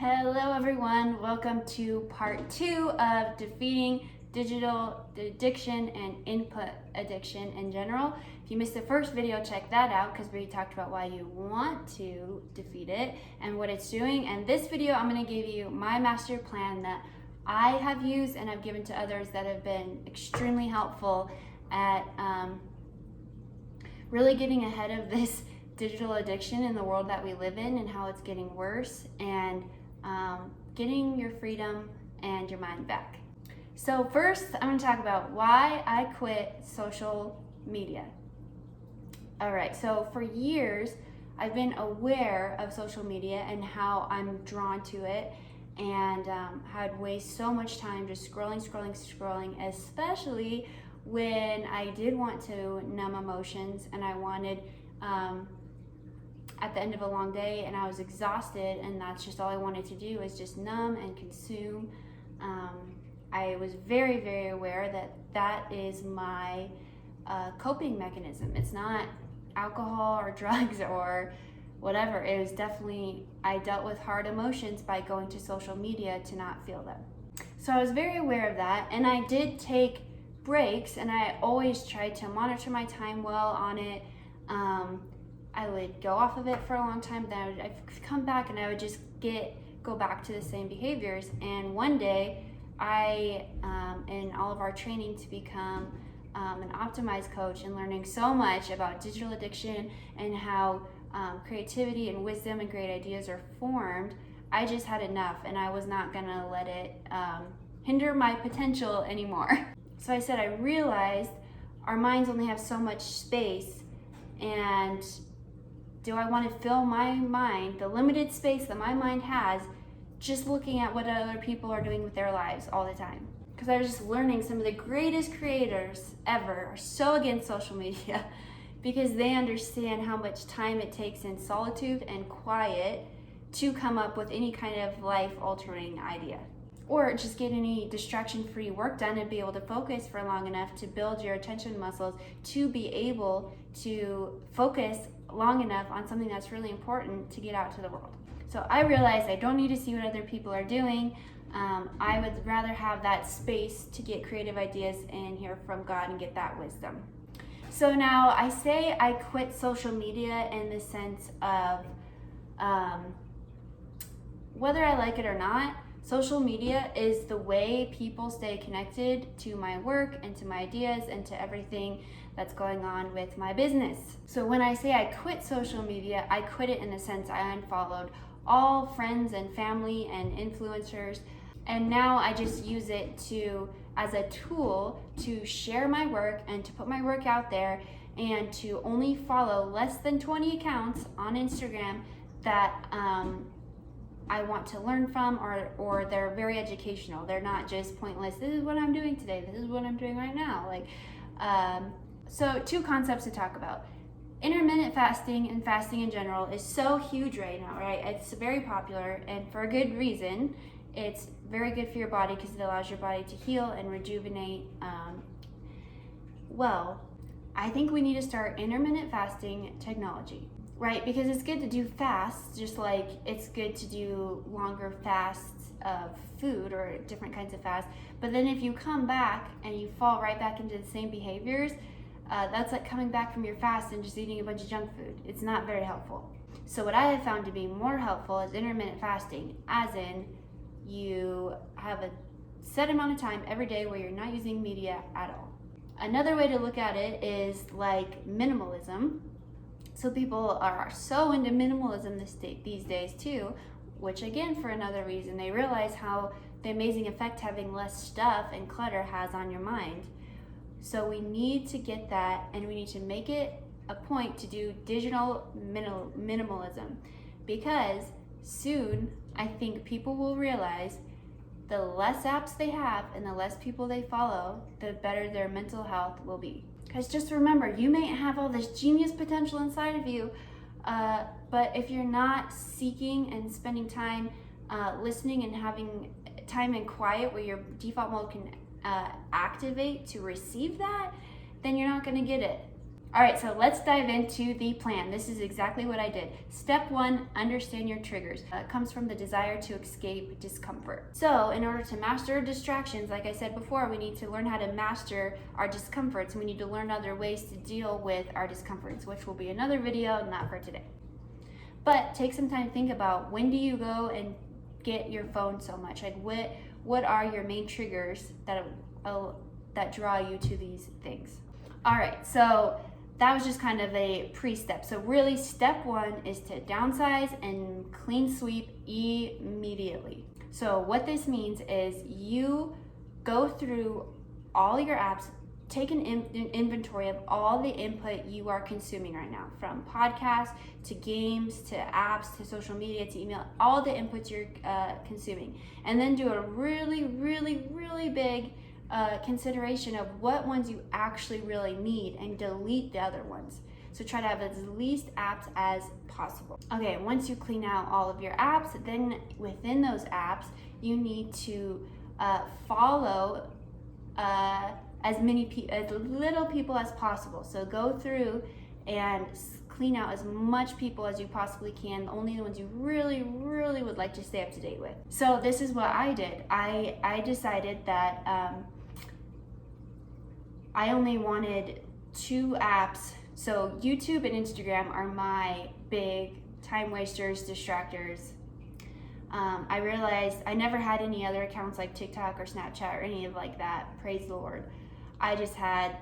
Hello everyone, welcome to part 2 of defeating digital addiction and input addiction in general. If you missed the first video, check that out because we talked about why you want to defeat it and what it's doing. And this video, I'm going to give you my master plan that I have used and I've given to others that have been extremely helpful at really getting ahead of this digital addiction in the world that we live in and how it's getting worse, and getting your freedom and your mind back. So first, I'm going to talk about why I quit social media. All right, so for years, I've been aware of social media and how I'm drawn to it, and had wasted so much time just scrolling, especially when I did want to numb emotions and I wanted at the end of a long day and I was exhausted and that's just all I wanted to do is just numb and consume. I was very aware that that is my coping mechanism. It's not alcohol or drugs or whatever. It was definitely, I dealt with hard emotions by going to social media to not feel them. So I was very aware of that, and I did take breaks, and I always tried to monitor my time well on it. I would go off of it for a long time, then I'd come back and I would just go back to the same behaviors. And one day, I, in all of our training to become an optimized coach and learning so much about digital addiction and how creativity and wisdom and great ideas are formed, I just had enough and I was not gonna let it hinder my potential anymore. So I said, I realized our minds only have so much space, and do I want to fill my mind, the limited space that my mind has, just looking at what other people are doing with their lives all the time? Because I was just learning some of the greatest creators ever are so against social media because they understand how much time it takes in solitude and quiet to come up with any kind of life-altering idea. Or just get any distraction-free work done and be able to focus for long enough to build your attention muscles to be able to focus long enough on something that's really important to get out to the world. So I realized I don't need to see what other people are doing. I would rather have that space to get creative ideas and hear from God and get that wisdom. So now I say I quit social media in the sense of whether I like it or not, social media is the way people stay connected to my work and to my ideas and to everything that's going on with my business. So when I say I quit social media, I quit it in the sense I unfollowed all friends and family and influencers, and now I just use it as a tool to share my work and to put my work out there, and to only follow less than 20 accounts on Instagram that I want to learn from, or they're very educational. They're not just pointless, this is what I'm doing today, this is what I'm doing right now. So two concepts to talk about. Intermittent fasting and fasting in general is so huge right now, right? It's very popular, and for a good reason. It's very good for your body because it allows your body to heal and rejuvenate. Well, I think we need to start intermittent fasting technology. Right, because it's good to do fasts, just like it's good to do longer fasts of food or different kinds of fasts. But then if you come back and you fall right back into the same behaviors, that's like coming back from your fast and just eating a bunch of junk food. It's not very helpful. So what I have found to be more helpful is intermittent fasting, as in you have a set amount of time every day where you're not using media at all. Another way to look at it is like minimalism. So people are so into minimalism these days too, which again, for another reason, they realize how the amazing effect having less stuff and clutter has on your mind. So we need to get that, and we need to make it a point to do digital minimalism, because soon I think people will realize the less apps they have and the less people they follow, the better their mental health will be. Because just remember, you may have all this genius potential inside of you, but if you're not seeking and spending time listening and having time in quiet where your default mode can activate to receive that, then you're not going to get it. All right, so let's dive into the plan. This is exactly what I did. Step 1, understand your triggers. It comes from the desire to escape discomfort. So in order to master distractions, like I said before, we need to learn how to master our discomforts. We need to learn other ways to deal with our discomforts, which will be another video, not for today. But take some time to think about, when do you go and get your phone so much? Like what are your main triggers that draw you to these things? All right, so that was just kind of a pre-step. So really, step 1 is to downsize and clean sweep immediately. So what this means is you go through all your apps, take an inventory of all the input you are consuming right now, from podcasts to games to apps to social media to email, all the inputs you're consuming, and then do a really, really, really big consideration of what ones you actually really need and delete the other ones. So try to have as least apps as possible. Okay, once you clean out all of your apps, then within those apps, you need to follow as little people as possible. So go through and clean out as much people as you possibly can, only the ones you really, really would like to stay up to date with. So this is what I did. I decided that I only wanted 2 apps. So YouTube and Instagram are my big time wasters, distractors. I realized I never had any other accounts like TikTok or Snapchat or any of like that, praise the Lord. I just had,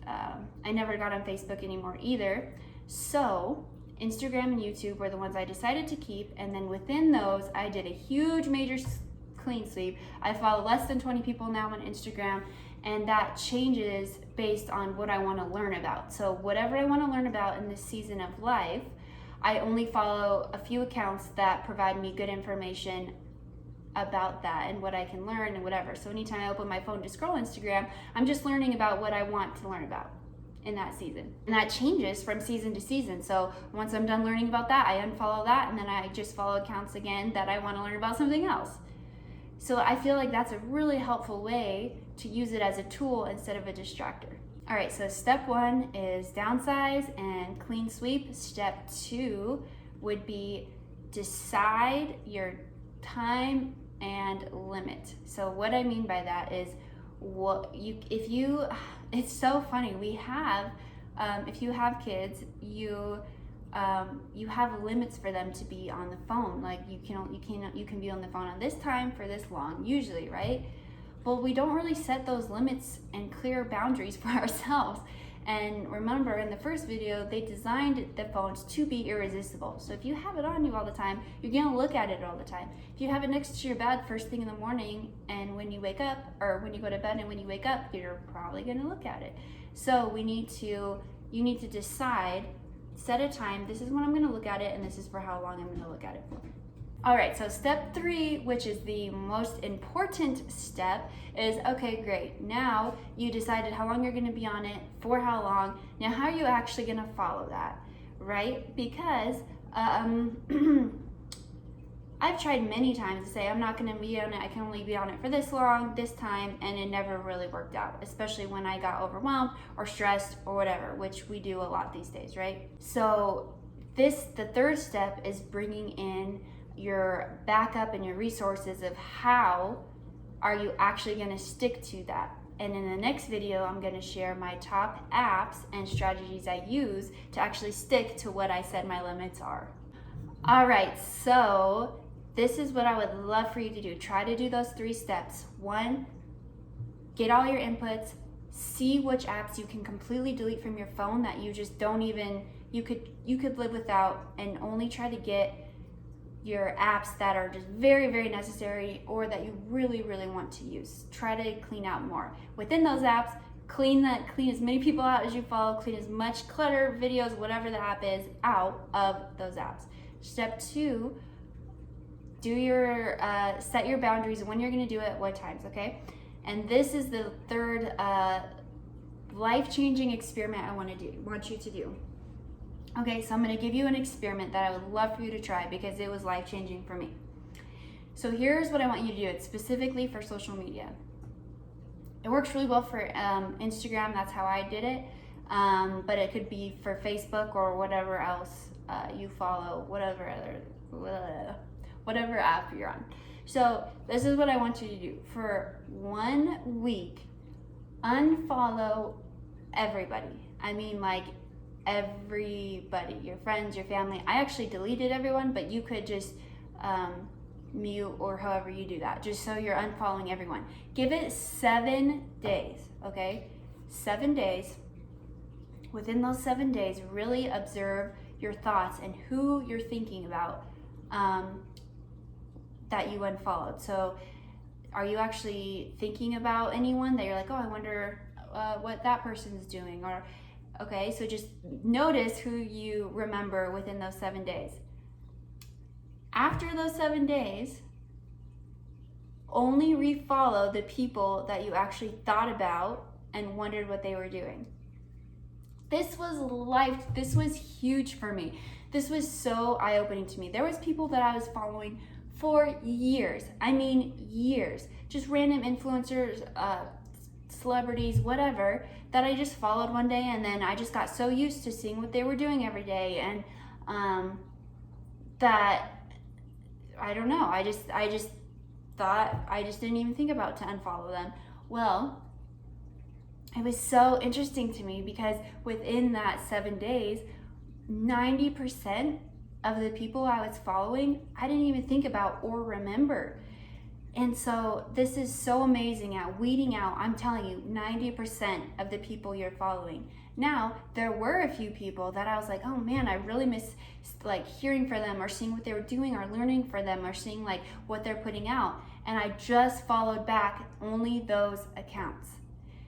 I never got on Facebook anymore either. So Instagram and YouTube were the ones I decided to keep, and then within those, I did a huge major clean sweep. I follow less than 20 people now on Instagram, and that changes based on what I want to learn about. So whatever I want to learn about in this season of life, I only follow a few accounts that provide me good information about that and what I can learn and whatever. So anytime I open my phone to scroll Instagram, I'm just learning about what I want to learn about in that season. And that changes from season to season. So once I'm done learning about that, I unfollow that, and then I just follow accounts again that I want to learn about something else. So I feel like that's a really helpful way to use it as a tool instead of a distractor. All right, so step 1 is downsize and clean sweep. Step 2 would be decide your time and limit. So what I mean by that is, it's so funny. We have, if you have kids, you have limits for them to be on the phone. Like you can be on the phone on this time for this long, usually, right? But we don't really set those limits and clear boundaries for ourselves. And remember, in the first video, they designed the phones to be irresistible. So if you have it on you all the time, you're gonna look at it all the time. If you have it next to your bed first thing in the morning, and when you wake up, or when you go to bed and when you wake up, you're probably gonna look at it. So you need to decide, set a time, this is when I'm gonna look at it, and this is for how long I'm gonna look at it for. All right, so step 3, which is the most important step, is, okay, great. Now you decided how long you're gonna be on it, for how long. Now, how are you actually gonna follow that, right? Because I've tried many times to say, I'm not gonna be on it, I can only be on it for this long, this time, and it never really worked out, especially when I got overwhelmed or stressed or whatever, which we do a lot these days, right? So the 3rd step is bringing in your backup and your resources of how are you actually going to stick to that. And in the next video, I'm going to share my top apps and strategies I use to actually stick to what I said my limits are. All right, so this is what I would love for you to do. Try to do those 3 steps. 1, get all your inputs, see which apps you can completely delete from your phone that you just don't even, you could live without, and only try to get your apps that are just very, very necessary or that you really, really want to use. Try to clean out more. Within those apps, clean as many people out as you follow, clean as much clutter, videos, whatever the app is, out of those apps. Step 2, do your, set your boundaries, when you're gonna do it, what times, okay? And this is the 3rd life-changing experiment I want you to do. Okay, so I'm going to give you an experiment that I would love for you to try because it was life-changing for me. So here's what I want you to do. It's specifically for social media. It works really well for Instagram. That's how I did it. but it could be for Facebook or whatever else you follow, whatever app you're on. So this is what I want you to do. For 1 week, unfollow everybody. I mean, like, everybody, your friends, your family. I actually deleted everyone, but you could just mute or however you do that, just so you're unfollowing everyone. Give it 7 days, okay? 7 days. Within those 7 days, really observe your thoughts and who you're thinking about that you unfollowed. So are you actually thinking about anyone that you're like, oh, I wonder what that person's doing? Or okay, so just notice who you remember within those 7 days. After those 7 days, only refollow the people that you actually thought about and wondered what they were doing. This was huge for me. This was so eye-opening to me. There was people that I was following for years. I mean, years. Just random influencers, celebrities, whatever, that I just followed one day, and then I just got so used to seeing what they were doing every day, and that, I don't know, I just thought, I just didn't even think about to unfollow them. Well, it was so interesting to me because within that 7 days, 90% of the people I was following, I didn't even think about or remember. And so this is so amazing at weeding out, I'm telling you, 90% of the people you're following. Now, there were a few people that I was like, oh man, I really miss like hearing from them or seeing what they were doing or learning from them or seeing like what they're putting out. And I just followed back only those accounts.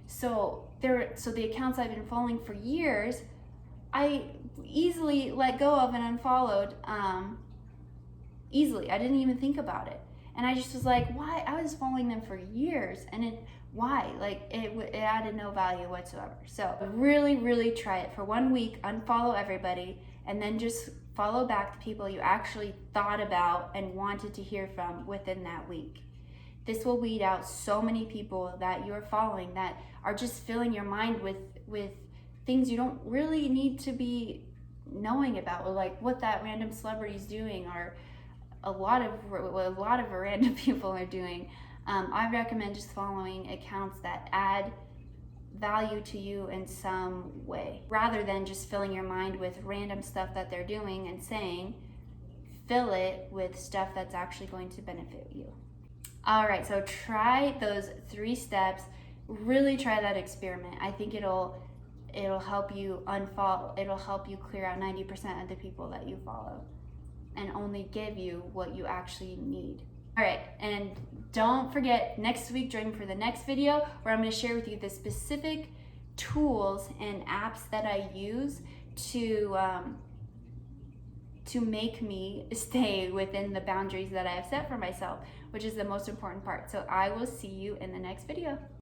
So the accounts I've been following for years, I easily let go of and unfollowed easily. I didn't even think about it. And I just was like, why? I was following them for years, and why? Like, it added no value whatsoever. So really, really try it for 1 week, unfollow everybody, and then just follow back the people you actually thought about and wanted to hear from within that week. This will weed out so many people that you're following that are just filling your mind with things you don't really need to be knowing about, or like what that random celebrity is doing, or a lot of random people are doing. I recommend just following accounts that add value to you in some way, rather than just filling your mind with random stuff that they're doing and saying. Fill it with stuff that's actually going to benefit you. All right, so try those 3 steps. Really try that experiment. I think it'll help you unfollow. It'll help you clear out 90% of the people that you follow and only give you what you actually need. All right, and don't forget, next week, join me for the next video where I'm going to share with you the specific tools and apps that I use to make me stay within the boundaries that I have set for myself, which is the most important part. So I will see you in the next video.